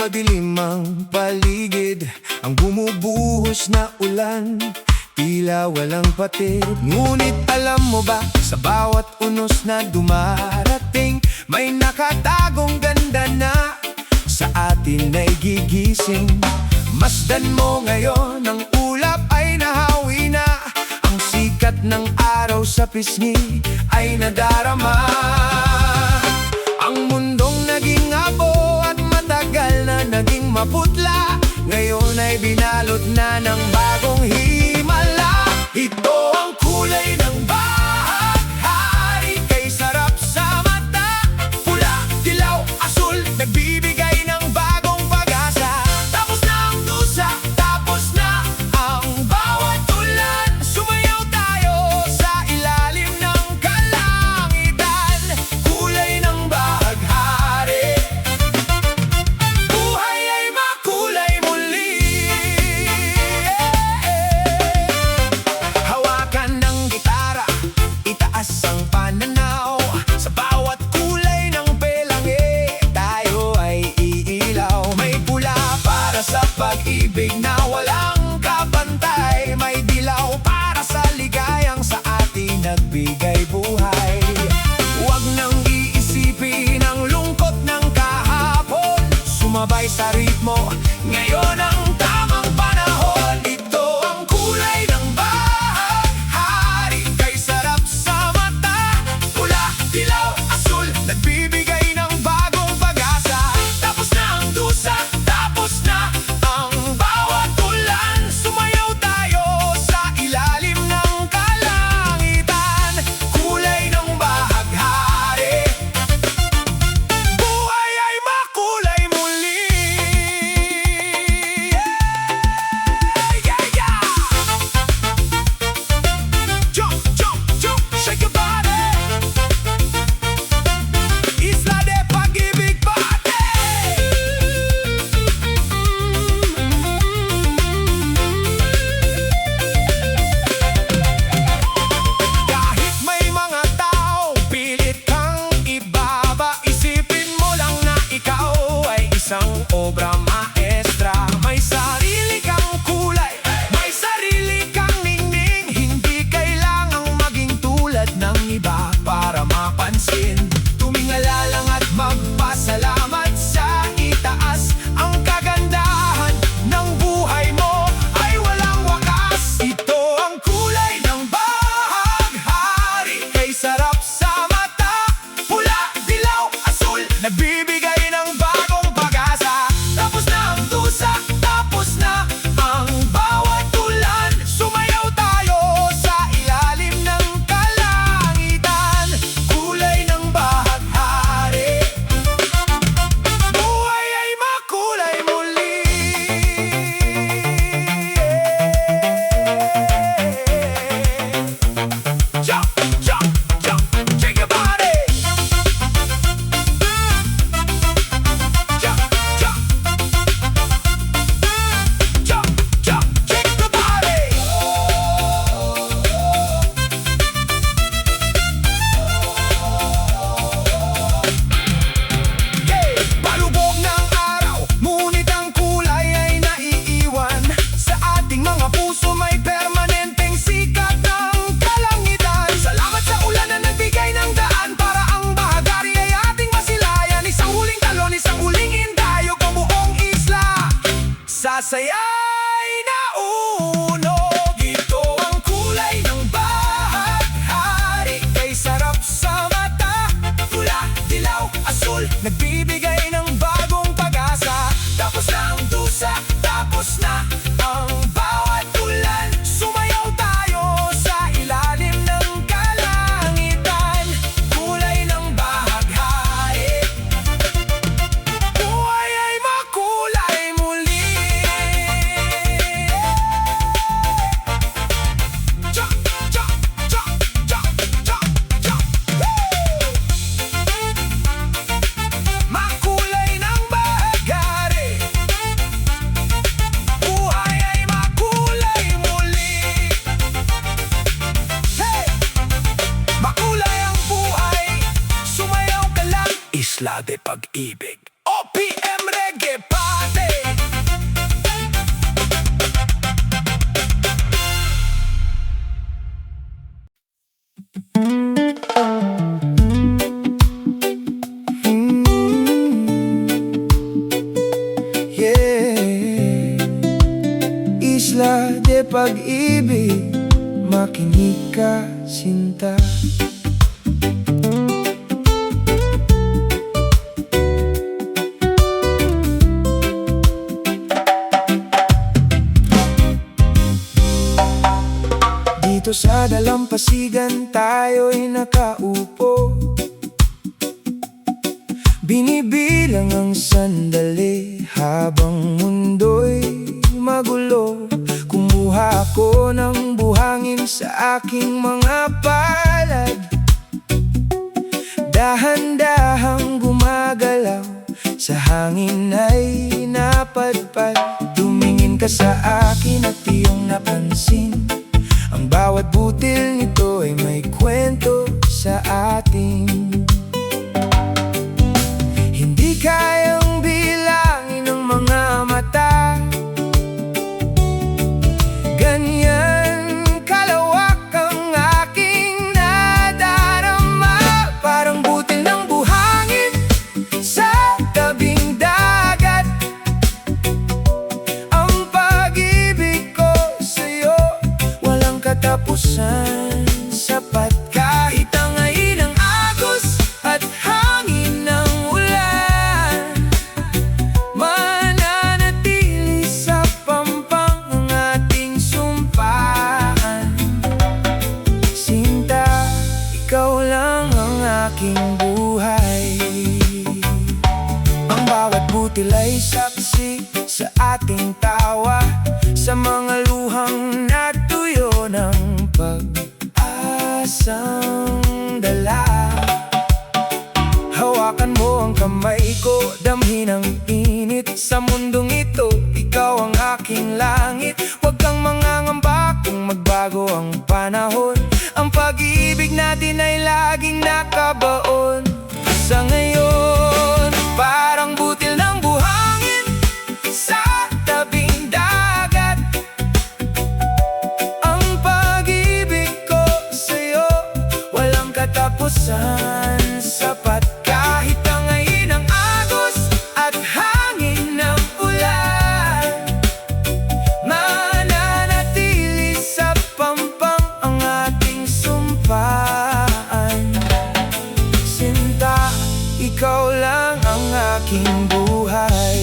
madilim ang paligid, ang bumubuhos na ulan, tila walang patid. Ngunit alam mo ba, sa bawat unos na dumarating, may nakatagong ganda na sa atin ay gigising. Masdan mo ngayon, ang ulap ay nahawi na, ang sikat ng araw sa pisngi ay nadarama. Ang mundong naging abo at matagal na naging maputla, ngayon ay binalot na ng bagong himala. Ito ang kulay ng bahaghari, kay sarap sa mata. Pula, dilaw, asul, nagbibigay ng bagong pag-asa. Tapos na ang dusa, tapos na ang bawat ulan. Sumayaw tayo sa ilalim ng kalangitan. Kulay ng bahaghari, buhay ay makulay muli. Hawakan ng gitara, itaas ang pananaw. Sa bawat kulay ng pelangi, tayo ay iilaw. May pula para sa pag-ibig na walang kapantay, may dilaw para sa ligayang sa atin nagbigay buhay. Huwag nang iisipin ang lungkot ng kahapon, sumabay sa ritmo, ngayon ang tamang panahon. Ito ang kulay ng bahaghari, kay sarap sa mata. Pula, dilaw, asul, nagbibigay ng bagong pag-asa. Tapos na ang dusa, tapos na ang bawat ulan. Sumayaw tayo sa ilalim ng kalangitan. Kulay ng bahaghari, buhay ay makulay muli. Yeah, yeah! Jump, jump, jump, shake your body. Isla de Pag-ibig Party. Kahit may mga tao pilit kang ibaba, isipin mo lang na ikaw ay isang obra maestra. May sarili kang kulay, may sarili kang ningning. Hindi kailangang maging tulad ng iba para mapansin. Tumingala lang at magpasalamat sa itaas. Ang kagandahan ng buhay mo ay walang wakas. Ito ang kulay ng bahaghari, kay sarap sa mata. Pula, dilaw, asul, nagbibigay ng bagong pag-asa. Tapos na ang dusa, tapos na ang bawat ulan. Sumayaw tayo sa ilalim ng kalangitan. Kulay ng bahaghari, buhay ay makulay muli. Jump, jump, jump, shake your body. Jump, jump, jump, jump, shake your body. Yeah! Palubog ng araw, ngunit ang kulay ay naiiwan. Sa ating mga puso may permanenteng sikat ng kalangitan. Salamat sa ulan na nagbigay ng daan para ang bahaghari ay ating masilayan. Isang huling talon, isang huling hindayog ang buong isla. Sasayay na unog. Ito ang kulay ng bahaghari, kay sarap sa mata. Pula, dilaw, asul, nagbibigay ng bagong pag-asa. Tapos na ang dusa, tapos na ang bawat ulan. Sumayaw tayo sa ilalim ng kalangitan. Kulay ng bahaghari, buhay ay makulay muli. Jump, jump, jump, jump, jump, jump. Woo! Makulay ng bahaghari, buhay ay makulay muli. Hey! Makulay ang buhay, sumayaw ka lang. Isla de Pag-ibig, OPM Reggae Party. sinta. Dito sa dalampasigan tayo'y nakaupo, binibilang ang sandali habang mundo'y magulo. Kumuha ako ng buhangin sa aking mga palad, dahan-dahang gumagalaw, sa hangin ay napadpad. Tumingin ka sa akin at iyong napansin, ang bawat butil nito ay may kwento sa atin. Hindi kayang bilangin ng mga mata, ganyan kalawak ang aking nadarama. Parang butil ng buhangin sa tabing dagat, ang pag-ibig ko sa'yo walang katapusan. Sapat kahit ang ngayon ng agos at hangin ng ulan, mananatili sa pampang ang ating sumpaan. Sinta, ikaw lang ang aking buhay, ang bawat butil ay saksi sa ating tawa, sa mga luhang natuyo ng pag-asang dala. Hawakan mo ang kamay ko, damhin ang init sa mundong ito. Ikaw ang aking langit, huwag kang mangangamba kung magbago ang panahon. Ang pag-ibig natin ay laging nakabaon. Sa ngayon, parang butil ng buhangin sa tabing dagat, ang pag-ibig ko sa'yo walang katapusan. Sapat kahit ang ngayon ng agos at hangin ng ulan, mananatili sa pampang ang ating sumpaan. Sinta, ikaw lang ang aking buhay.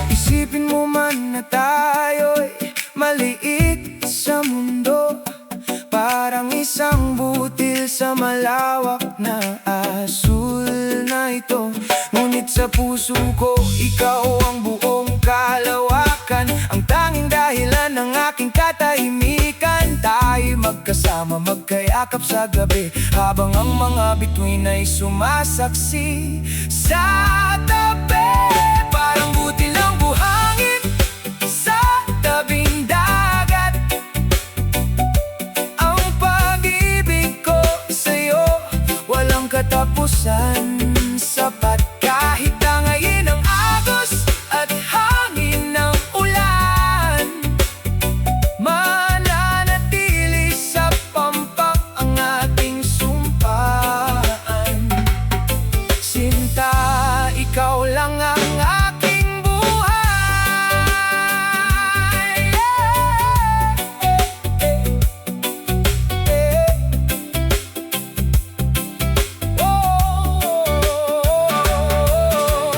Isipin mo man na tayo'y maliit sa mundo, parang isang butil sa malawak na asul na ito. Ngunit sa puso ko, ikaw ang buong kalawakan, ang tanging dahilan ng aking katahimikan. Tayo'y magkasama, magkayakap sa gabi, habang ang mga bituin ay sumasaksi sa tabi. Parang butil ng buhangin sa tabing dagat, ang pag-ibig ko sa'yo walang katapusan. Sapat kahit tangayin ng agos at hangin ng ulan, mananatili sa pampang ang ating sumpaan. Sinta, ikaw lang ang aking buhay.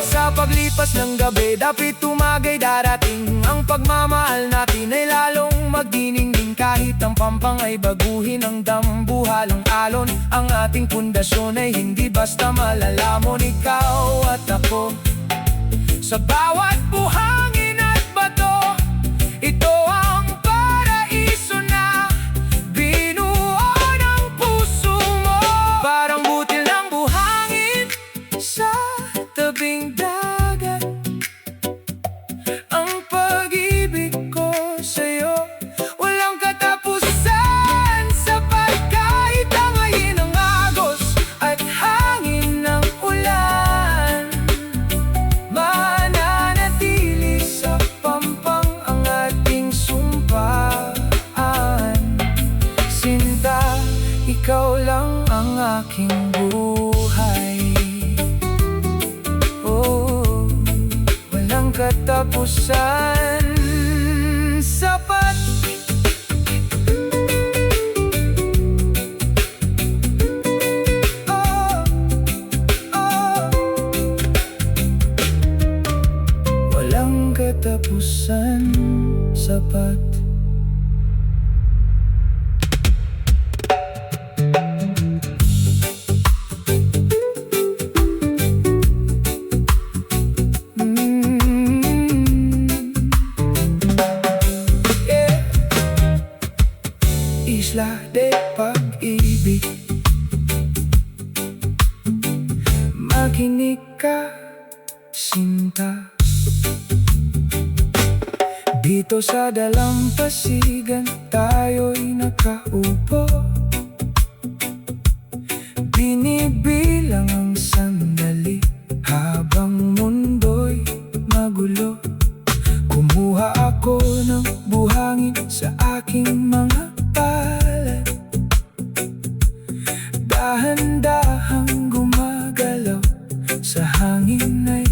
Sa paglipas ng gabi, dapit tumagay darating, ang pagmamahal natin ay lalong magdiningning. Kahit ang pampang ay baguhin ang dambuhalang alon, ang ating pundasyon ay hindi basta malalamon. Ikaw at ako, sa bawat buhangin at bato, ito ang paraiso na binuo ng puso mo. Parang butil ng buhangin sa tabing dagat, ang pag-ibig ko sa'yo walang katapusan. Sapat kahit tangayin ng agos at hangin ng ulan, mananatili ikaw lang ang aking buhay. Oh, walang katapusan, sapat. Oh, oh, walang katapusan, sapat. Isla de Pag-ibig, makinig ka, sinta. Dito sa dalampasigan tayo'y nakaupo, binibilang ang sandali habang mundo'y magulo. Kumuha ako ng buhangin sa aking mga palad, dahan-dahang gumagalaw sa hangin ay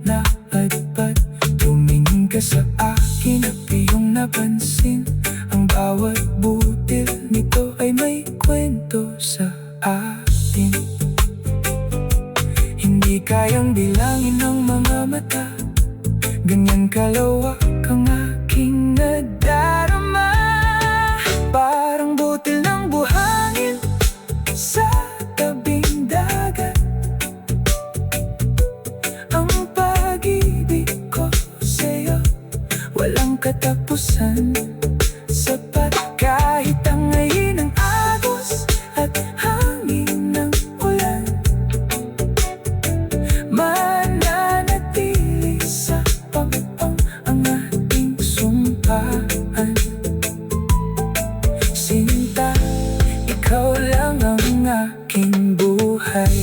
napadpad. Tumingin ka sa akin at iyong napansin, ang bawat butil nito ay may kwento sa atin. Hindi kayang bilangin ng mga mata, ganyan kalawak ang aking nadarama. Parang butil ng buhangin sa tabing dagat, ang pag-ibig ko sa'yo walang katapusan, sapat. Kahit tangayin ng agos at hangin ng ulan, mananatili sa pampang ang ating sumpaan. Sinta, ikaw lang ang aking buhay.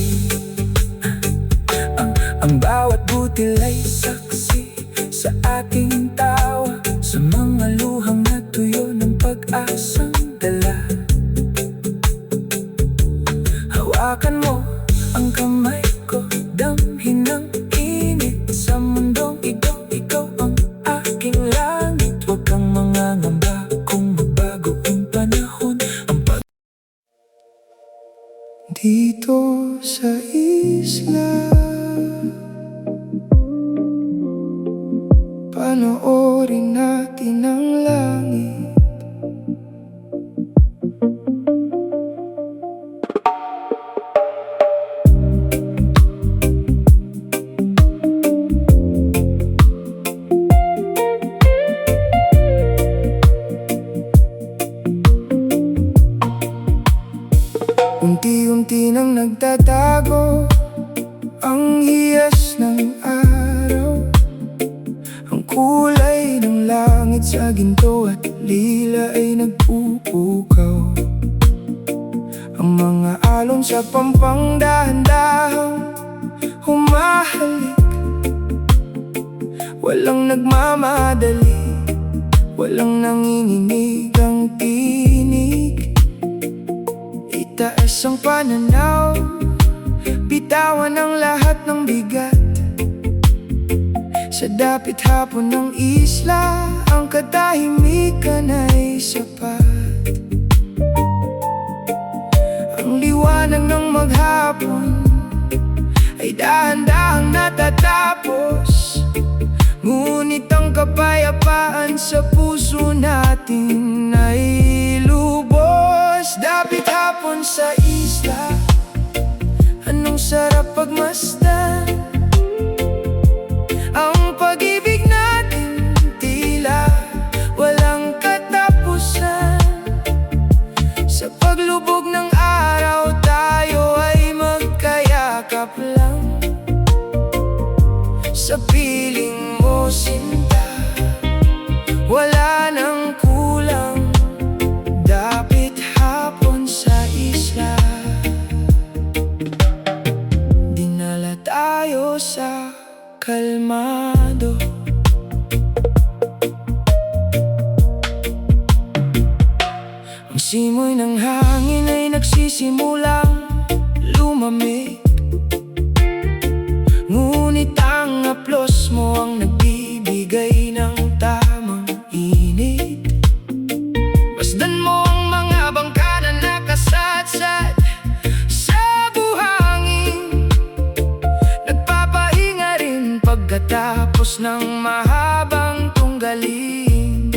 Ang bawat butil ay saksi sa ating tawa, sa mga luhang natuyo ng pag-asang dala. Hawakan mo ang kamay ko, damhin ng init sa mundong ito. Ikaw ang aking langit, huwag kang mangangamba kung magbago ang panahon. Dito sa isla, panoorin natin ang langit. Unti-unti nang nagtatago ang hiyas ng araw, ang kulay ng langit sa ginto at lila ay nagpupukaw. Ang mga alon sa pampang dahan-dahang humahalik, walang nagmamadali, walang nanginginig ang tinig. Itaas ang pananaw, bitawan ang lahat ng bigat. Sa dapit hapon ng isla, ang katahimikan ay sapat. Ang liwanag ng maghapon ay dahan-dahang natatapos, ngunit ang kapayapaan sa puso natin ay lubos. Dapit hapon sa isla, anong sarap pagmasdan. Ang pag-ibig natin tila walang katapusan. Sa paglubog ng araw tayo ay magkayakap lang. Sa piling mo sinta, wala nang kulang. Dapit hapon sa isla, dinala tayo sa kalmado. Ang simoy ng hangin ay nagsisimulang lumamig. Ngunit ang haplos mo ang nagbibigay ng tamang init. Masdan mo ang mga bangka na nakasadsad sa buhangin. Nagpapahinga rin pagkatapos ng mahabang tunggalin.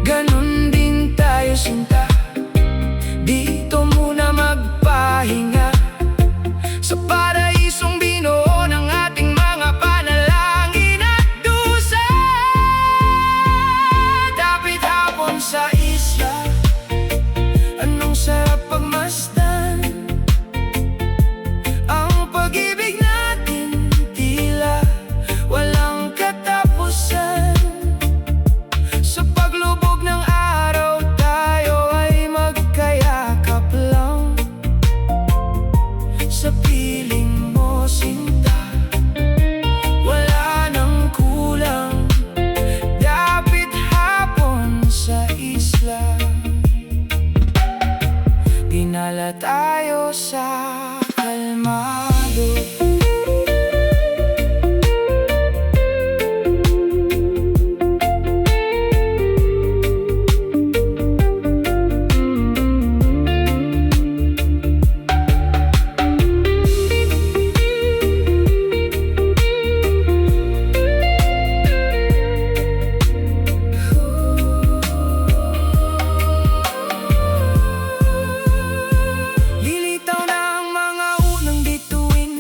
Ganon din tayo, sinta, dito muna magpahinga sa paraisong binuo ng ating mga panalangin at dusa. Dapit hapon sa isla, anong sarap pagmasdan. Ang pag-ibig natin tila walang katapusan. Sa paglubog ng araw tayo ay magkayakap lang. Sa piling mo, sinta, wala nang kulang. Dapit hapon sa isla, dinala tayo sa kalmado.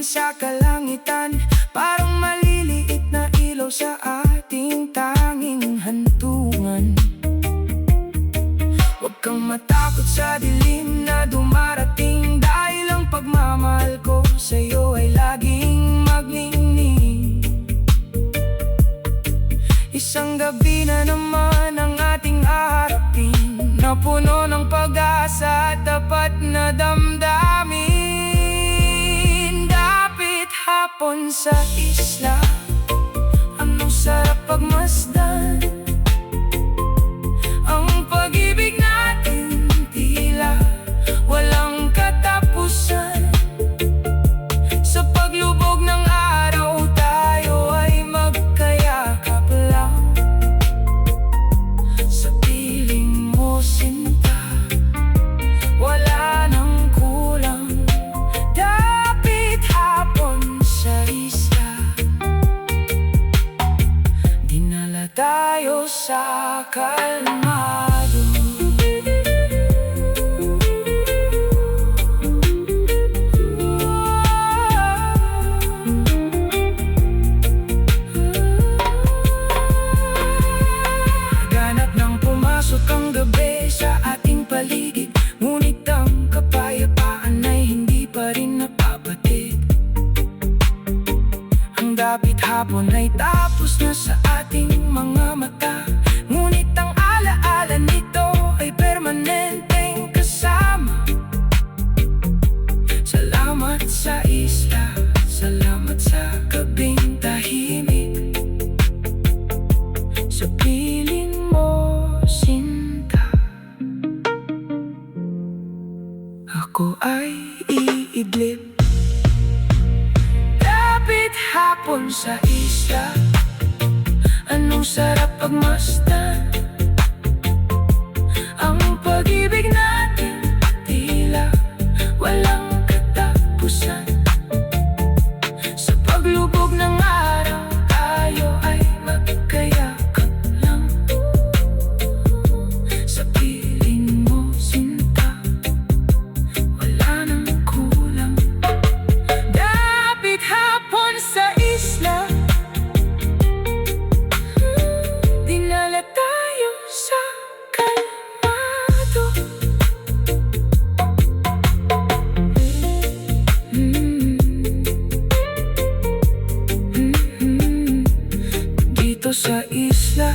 Sa kalangitan, parang maliliit na ilaw sa ating tanging hantungan. Huwag kang matakot sa dilim na dumarating, dahil ang pagmamahal ko sa'yo ay laging magningning. Isang gabi na naman ang ating harapin, na puno ng pag-asa at tapat na damdamin. Hapon sa isla, anong sarap pagmasdan. Ang pag-ibig natin tila walang katapusan. Sa paglubog ng araw tayo ay magkayakap lang. Sa piling mo, sinta, wala nang kulang. Dapit hapon sa isla, dinala tayo sa kalmado. Ganap nang pumasok ang gabi sa ating paligid, ngunit ang kapayapaan ay hindi pa rin napabatid. Ang dapit hapon ay tapos na sa ating mga mata, ngunit ang alaala nito ay permanenteng kasama. Salamat sa isla, salamat sa gabing tahimik. Sa piling mo, sinta, ako ay iidlip. Dapit hapon sa isla, anong sarap pagmasdan. Ang pag-ibig natin tila walang katapusan. Sa paglubog ng araw tayo ay magkayakap lang. Sa piling mo, sinta, wala nang kulang. Dapit hapon sa isla, dinala tayo sa kalmado. Dito sa isla,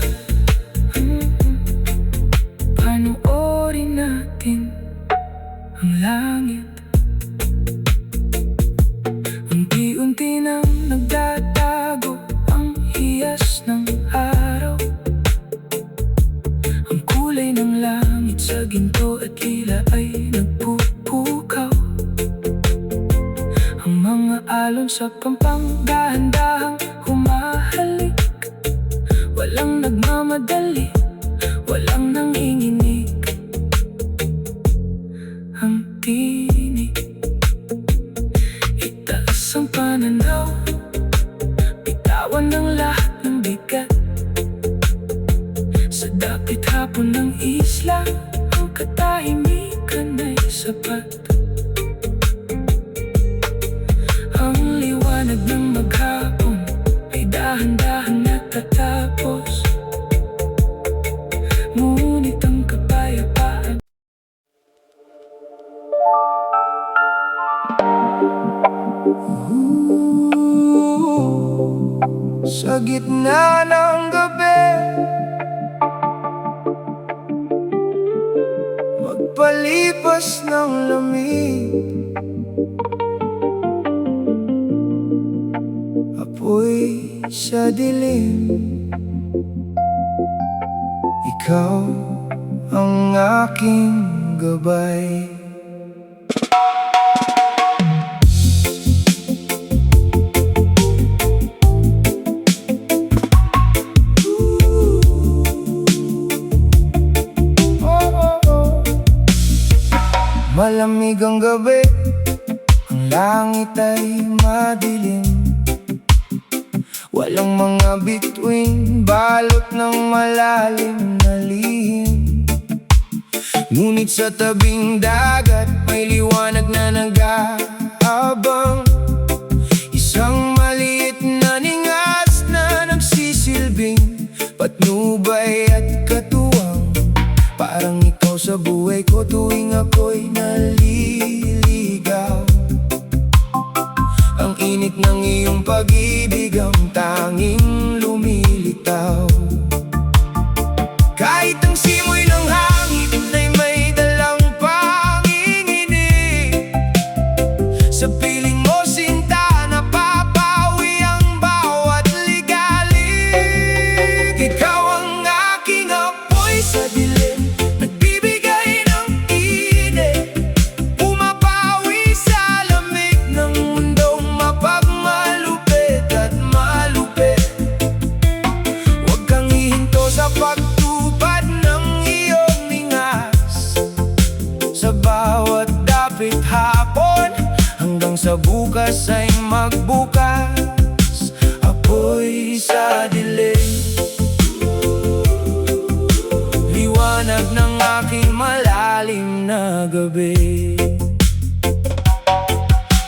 panoorin natin ang langit. Unti-unti nang nagdadago ang hiyas ng araw. Ang kulay ng langit sa ginto at lila ay nagpupukaw. Ang mga alon sa pampang dahan-dahang humahalik. Walang nagmamadali, walang nanginginig. Ang tinig, itaas ang pananaw, bitawan ng lahat ng bigat. Sa dapit hapon ng isla, ang katahimikan ay sapat. Ang liwanag ng maghapon ay dahan-dahan natatapos. Ngunit ang kapayapaan sa gitna ng gabi, magpalipas ng lamig, apoy sa dilim. Ikaw ang aking gabay. Malamig ang gabi, ang langit ay madilim. Walang mga bituin, balot ng malalim na lihim. Ngunit sa tabing dagat, may liwanag na nag-aabang. Isang maliit na ningas na nagsisilbing patnubay at katuwang. Parang ikaw sa buhay ko tuwing ako'y naliligaw. Ang init ng iyong pag-ibig ang tanging lumilitaw. Kahit ang simoy ng hangin ay may dalang panginginig. Sa piling mo sinta, napapawi ang bawat ligalig. Ikaw ang aking apoy sa dilim, nagbibigay ng init, pumapawi sa lamig ng mundong mapagmalupit at malupit. Huwag kang hihinto sa pagtupad ng iyong ningas, sa bawat dapit hapon, hanggang sa bukas ay magbukas. Apoy sa dilim, liwanag ng aking malalim na gabi.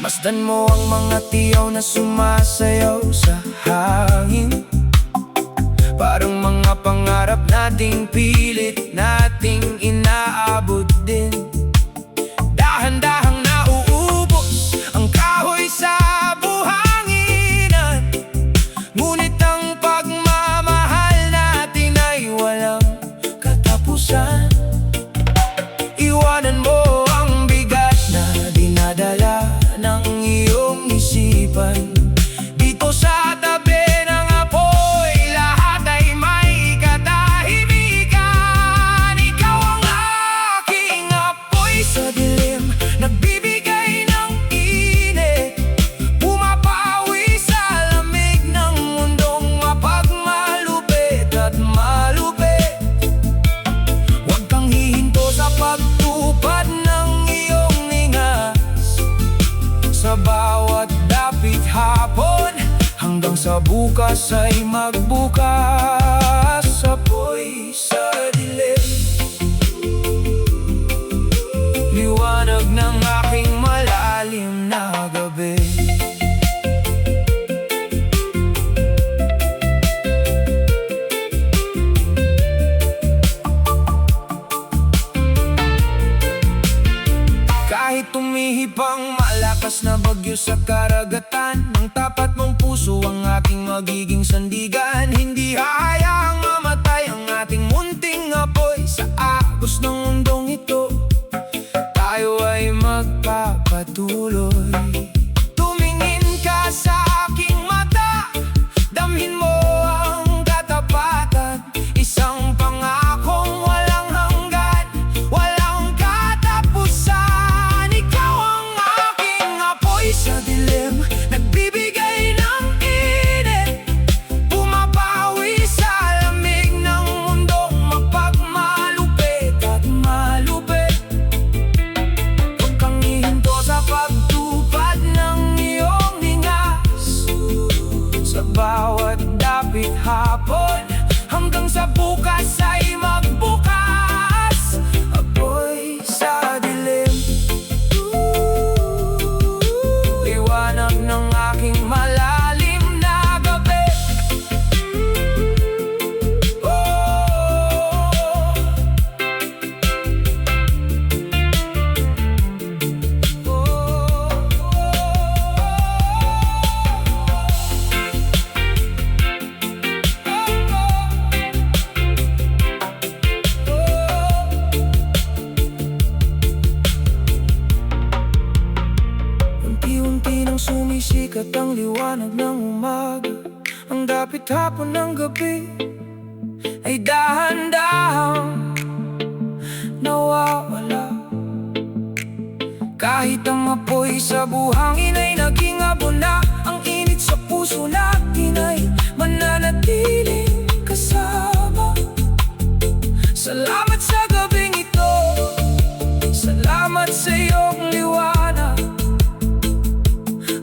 Masdan mo ang mga tiyaw na sumasayaw sa hangin, parang mga pangarap nating pilit nating inaabot din. Dahan-dahang nauubos ang kahoy sa buhanginan, ngunit ang pagmamahal natin ay walang katapusan. Iwanan mo ang bigat na dinadala ng iyong isipan. Dito sa tabi ng apoy, lahat ay may katahimikan. Ikaw ang aking apoy sa dilim, nagbibigay ng init, pumapawi sa lamig ng mundong mapagmalupit at malupit. Huwag kang hihinto sa pagtupad ng iyong ningas, sa bawat dapit hapon, hanggang sa bukas ay magbukas. Apoy sa dilim, liwanag ng aking malalim na gabi. Kahit tumihip ang malakas na bagyo sa karagatan, ang tapat mong puso ang aking magiging sandigan. Hindi hahayaang mamatay ang ating munting apoy sa agos ng mundong ito. Tayo ay magpapatuloy. Tumingin ka sa aking mata, damhin mo ang katapatan, isang pangakong walang hanggan, walang katapusan. bawat dapit hapon, hanggang sa bukas ay magbukas. Apoy sa dilim, liwanag ng aking malalim na gabi. Unti-unti nang sumisikat ang liwanag ng umaga, ang dapit hapon ng gabi ay dahan-dahang nawawala. Kahit ang apoy sa buhangin ay naging abo na, ang init sa puso natin ay mananatiling kasama. Salamat sa gabing ito, salamat sa iyong liwanag.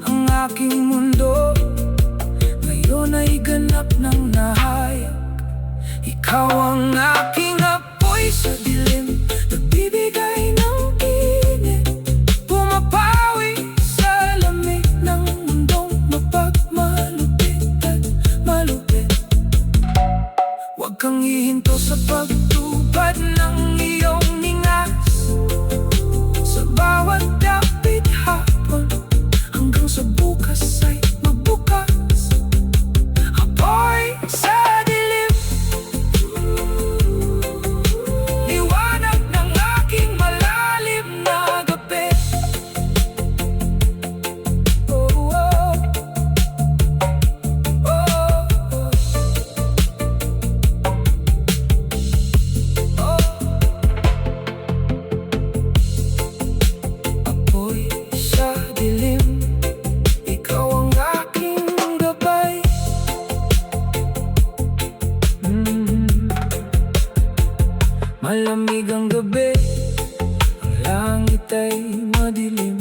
Ang aking mundo ngayon ay ganap ng nahayag. Ikaw ang aking apoy sa dilim, nagbibigay ng init, pumapawi sa lamig ng mundong mapagmalupit at malupit. Huwag kang hihinto sa pagtupad ng iyong ningas, sa bawat dapit hapon, hanggang sa bukas ay magbukas. Apoy sa dilim, liwanag ng aking malalim na gabi. Oh, oh. Oh, oh. Oh. Apoy sa dilim, ikaw ang aking gabay. Malamig ang gabi, ang langit ay madilim,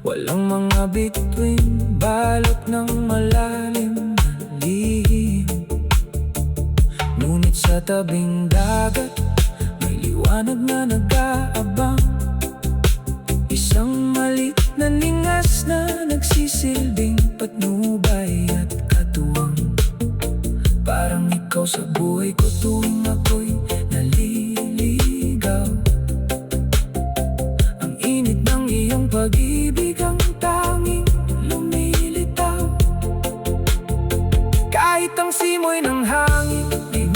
walang mga bituin, balot ng malalim na lihim. Ngunit sa tabing dagat, may liwanag na nag-aabang, isang malit na ningas na nagsisilbing patnubay at katuwang. Parang ikaw sa buhay ko tuwing ako'y naliligaw. Ang init ng iyong pag-ibig ang tanging lumilitaw. Kahit ang simoy ng hangin ay